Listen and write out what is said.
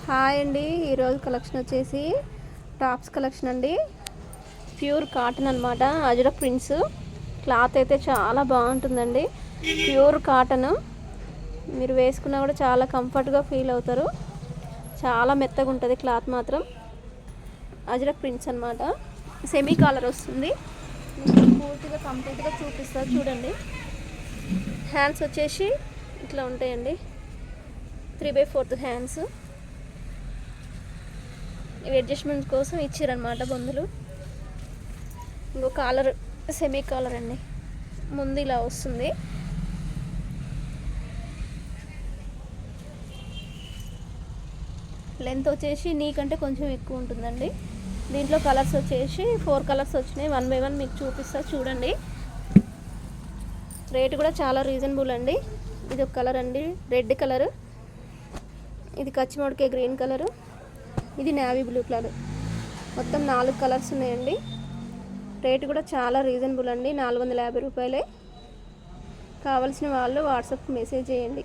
Hi అండి, ఈరోజు collection వచ్చేసి టాప్స్ కలెక్షన్ అండి. ప్యూర్ కాటన్ అనమాట. అజరక్ ప్రింట్స్. క్లాత్ అయితే చాలా బాగుంటుందండి. Pure cotton. మీరు వేసుకున్నా కూడా చాలా కంఫర్ట్గా ఫీల్ అవుతారు. చాలా మెత్తగా ఉంటుంది క్లాత్ మాత్రం. అజరక్ ప్రింట్స్ అనమాట. సెమీ కాలర్ వస్తుంది. పూర్తిగా కంప్లీట్గా చూపిస్తారు చూడండి. హ్యాండ్స్ వచ్చేసి ఇట్లా ఉంటాయండి. 3/4 హ్యాండ్స్. ఇవి అడ్జస్ట్మెంట్ కోసం ఇచ్చారనమాట బొందులు. ఇంకో కాలర్ సెమీ కాలర్ అండి. ముందు ఇలా వస్తుంది. లెంత్ వచ్చేసి నీకంటే కొంచెం ఎక్కువ ఉంటుందండి. దీంట్లో కలర్స్ వచ్చేసి 4 కలర్స్ వచ్చినాయి. 1 బై 1 మీకు చూపిస్తా చూడండి. రేట్ కూడా చాలా రీజనబుల్ అండి. ఇది ఒక కలర్ అండి, రెడ్ కలర్. ఇది కచ్చిమొడకే గ్రీన్ కలరు. ఇది నేవీ బ్లూ కలర్. మొత్తం 4 కలర్స్ ఉన్నాయండి. రేట్ కూడా చాలా రీజనబుల్ అండి. 450 రూపాయలే. కావాల్సిన వాళ్ళు వాట్సాప్కి మెసేజ్ చేయండి.